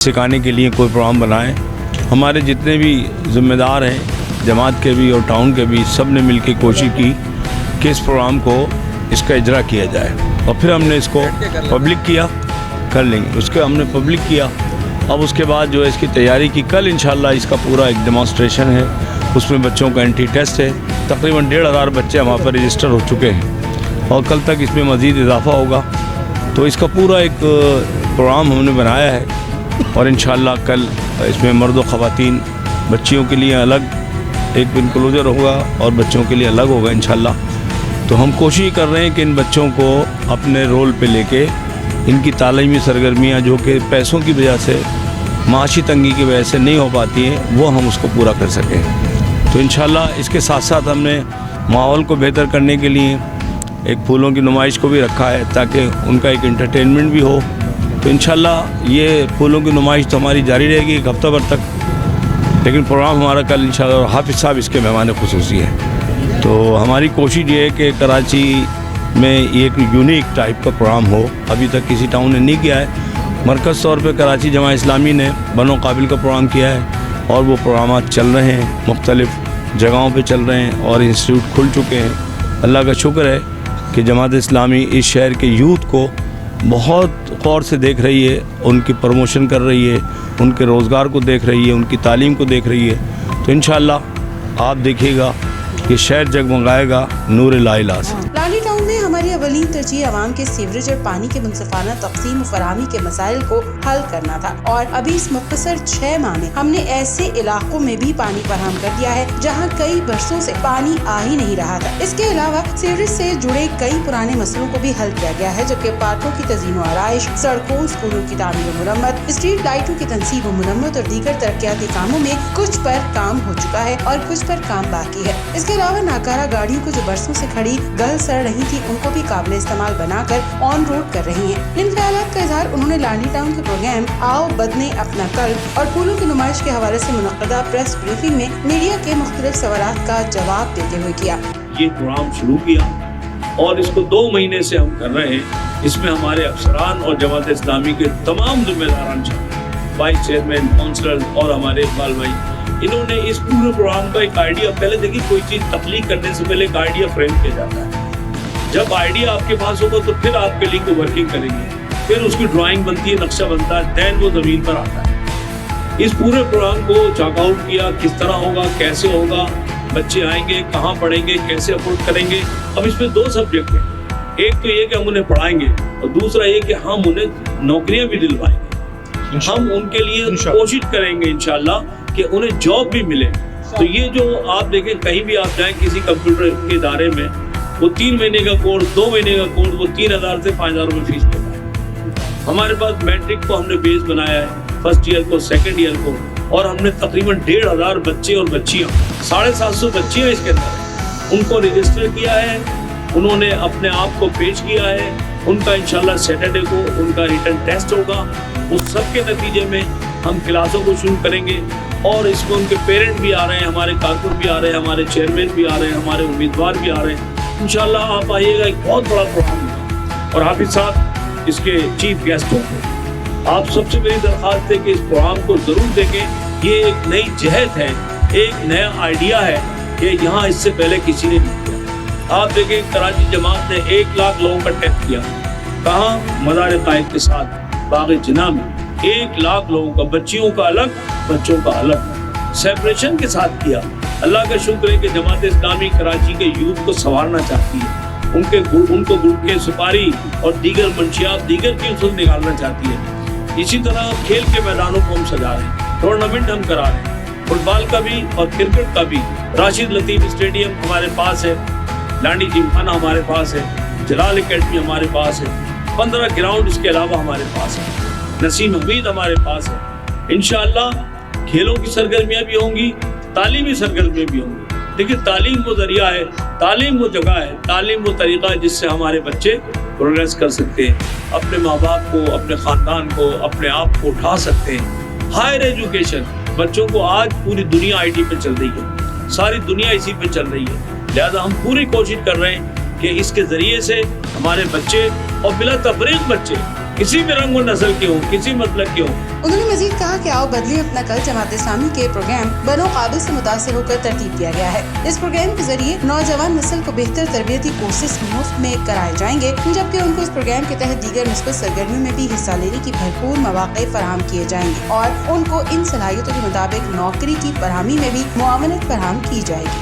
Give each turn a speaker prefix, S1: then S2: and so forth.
S1: सिखाने के लिए कोई प्रोग्राम बनाएं। हमारे जितने भी ज़िम्मेदार हैं जमात के भी और टाउन के भी, सब ने मिलकर कोशिश की कि इस प्रोग्राम को इसका इजरा किया जाए और फिर हमने इसको पब्लिक किया, कर लेंगे उसके हमने पब्लिक किया। अब उसके बाद जो है इसकी तैयारी की, कल इंशाल्लाह इसका पूरा एक डेमोन्स्ट्रेशन है, उसमें बच्चों का एंट्री टेस्ट है। तकरीबन 1500 बच्चे हमारे पर रजिस्टर हो चुके हैं और कल तक इसमें मज़ीद इजाफा होगा। तो इसका पूरा एक प्रोग्राम हमने बनाया है और इंशाअल्लाह कल इसमें मर्द व ख़वातीन बच्चियों के लिए अलग एक इनक्लूजर होगा और बच्चों के लिए अलग होगा इंशाअल्लाह। तो हम कोशिश कर रहे हैं कि इन बच्चों को अपने रोल पे लेके इनकी तालीमी सरगर्मियाँ जो कि पैसों की वजह से, माशी तंगी की वजह से नहीं हो पाती हैं, वो हम उसको पूरा कर सकें। तो इंशाअल्लाह इसके साथ साथ हमने माहौल को बेहतर करने के लिए एक फूलों की नुमाइश को भी रखा है ताकि उनका एक एंटरटेनमेंट भी हो। तो इंशाल्लाह ये फूलों की नुमाइश तो हमारी जारी रहेगी एक हफ्ता भर तक, लेकिन प्रोग्राम हमारा कल इंशाल्लाह हाफिज़ साहब इसके मेहमान खुसूसी हैं। तो हमारी कोशिश ये है कि कराची में एक यूनिक टाइप का प्रोग्राम हो, अभी तक किसी टाउन ने नहीं किया है। मरकज़ तौर पे कराची जमा इस्लामी ने बनो काबिल का प्रोग्राम किया है और वो प्रोग्राम चल रहे हैं, मुख्तलिफ़ जगहों पे चल रहे हैं और इंस्टीट्यूट खुल चुके हैं। अल्लाह का शुक्र है कि जमात इस्लामी इस शहर के यूथ को बहुत गौर से देख रही है, उनकी प्रमोशन कर रही है, उनके रोज़गार को देख रही है, उनकी तालीम को देख रही है। तो इंशाअल्लाह आप देखिएगा कि शहर जगमगाएगा नूर ला इलाहा से।
S2: लानी टाउन में हमारी अवलीन तरजीह आवाम के सीवरेज और पानी के मुनसिफाना तक़सीम फराहमी के मसाइल को हल करना था और अभी इस मुख्तसर 6 माह में हमने ऐसे इलाकों में भी पानी फराहम कर दिया है जहाँ कई बरसों से पानी आ ही नहीं रहा था। इसके अलावा सीवरेज से जुड़े कई पुराने मसलों को भी हल किया गया है, जबकि पार्कों की तज़ीन व आराइश, सड़कों स्कूलों की तामीर व मुरम्मत, स्ट्रीट लाइटों की तनसीब व मुरम्मत और दीगर तरक्याती कामों में कुछ पर काम हो चुका है और कुछ पर काम बाकी है। इसके अलावा नाकारा गाड़ियों को जो बरसों से खड़ी गल सड़ रही थी, उनको भी काबिल इस्तेमाल बनाकर ऑन रोड कर रही हैं। इन ख्यालात का इजहार उन्होंने लानी टाउन के प्रोग्राम आओ बदने अपना कल्ब और फूलों की नुमाइश के हवाले से मुनक्कदा प्रेस ब्रीफिंग में मीडिया के मुख्तलिफ सवालात का जवाब देते हुए किया।
S1: ये प्रोग्राम शुरू किया और इसको 2 महीने से हम कर रहे हैं। इसमें हमारे अफसरान और जमात इस्लामी के तमाम जिम्मेदारान, वाइस चेयरमैन, काउंसलर और हमारे इकबाल भाई, इन्होंने इस पूरे प्रोग्राम का एक आइडिया, पहले देखिए कोई चीज़ तख्लीक करने से पहले एक आइडिया फ्रेम किया जाता है। जब आइडिया आपके पास होगा तो फिर आपके लिए को वर्किंग करेंगे, फिर उसकी ड्राइंग बनती है, नक्शा बनता है, दैन वो ज़मीन पर आता है। इस पूरे प्रोग्राम को चॉक आउट किया, किस तरह होगा, कैसे होगा, बच्चे आएंगे, कहाँ पढ़ेंगे, कैसे अफोर्ड करेंगे। अब इसमें 2 सब्जेक्ट हैं, एक तो ये कि हम उन्हें पढ़ाएंगे और दूसरा ये कि हम उन्हें नौकरियाँ भी दिलवाएंगे। हम उनके लिए कोशिश करेंगे इंशाल्लाह कि उन्हें जॉब भी मिले। तो ये जो आप देखें, कहीं भी आप जाएं किसी कंप्यूटर के इदारे में, वो 3 महीने का कोर्स, 2 महीने का कोर्स, वो 3000 से 5000 रुपये फीस लेता है। हमारे पास मैट्रिक को हमने बेस बनाया है, फर्स्ट ईयर को, सेकंड ईयर को, और हमने तकरीबन 1500 बच्चे और बच्चियाँ, 750 बच्चियाँ इसके अंदर, उनको रजिस्टर किया है, उन्होंने अपने आप को पेश किया है। उनका इंशाल्लाह सैटरडे को उनका रिटर्न टेस्ट होगा। उस सब के नतीजे में हम क्लासों को शुरू करेंगे और इसमें उनके पेरेंट भी आ रहे हैं, हमारे कारकुन भी आ रहे हैं, हमारे चेयरमैन भी आ रहे हैं, हमारे उम्मीदवार भी आ रहे हैं। इंशाल्लाह आप आइएगा, एक बहुत बड़ा प्रोग्राम होगा और हाफिज़ साहब इसके चीफ गेस्ट होंगे। आप सबसे मेरी दरख्वास्त है कि इस प्रोग्राम को ज़रूर देखें। ये एक नई जहत है, एक नया आइडिया है कि यहाँ इससे पहले किसी ने नहीं किया। आप देखें कराची जमात ने 1 लाख लोगों का टेस्ट किया, कहाँ, मज़ार कायद के साथ बाग़ जिना में 1 लाख लोगों का, बच्चियों का अलग, बच्चों का अलग, सेपरेशन के साथ किया। अल्लाह का शुक्र है कि जमात इस्लामी कराची के यूथ को संवारना चाहती है, उनको गुटखे, सुपारी और दीगर मंशियात, दीगर चीज़ों से निकालना चाहती है। इसी तरह खेल के मैदानों को हम सजा रहे हैं, टूर्नामेंट हम करा रहे हैं, फुटबॉल का भी और क्रिकेट का भी। राशिद लतीफ़ स्टेडियम हमारे पास है, लांडी जिमखाना हमारे पास है, जलाल अकेडमी हमारे पास है, 15 ग्राउंड इसके अलावा हमारे पास है, नसीम हमीद हमारे पास है। इंशाअल्लाह खेलों की सरगर्मियाँ भी होंगी, तालीमी सरगर्मियाँ भी होंगी। देखिए, तालीम वो ज़रिया है, तालीम वो जगह है, तालीम वो तरीक़ा है जिससे हमारे बच्चे प्रोग्रेस कर सकते हैं, अपने माँ बाप को, अपने ख़ानदान को, अपने आप को उठा सकते हैं। हायर एजुकेशन, बच्चों को आज पूरी दुनिया IT पे चल रही है, सारी दुनिया इसी पे चल रही है, लिहाजा हम पूरी कोशिश कर रहे हैं कि इसके ज़रिए से हमारे बच्चे और बिला तफरीक बच्चे किसी भी रंग व नस्ल के हों, किसी मतलब के हों।
S2: उन्होंने मजीद कहा कि आओ बदले अपना कल जमात इस्लामी के प्रोग्राम बनो काबिल से मुतासिर होकर तरतीब दिया गया है। इस प्रोग्राम के जरिए नौजवान नस्ल को बेहतर तरबियती कोर्सेज मुफ्त में कराए जाएंगे, जबकि उनको इस प्रोग्राम के तहत दीगर मुस्बत सरगर्मियों में भी हिस्सा लेने की भरपूर मौक़े फराहम किए जाएंगे और उनको इन सलाहियतों के मुताबिक नौकरी की फरहमी में भी मुआवनत फराहम की जाएगी।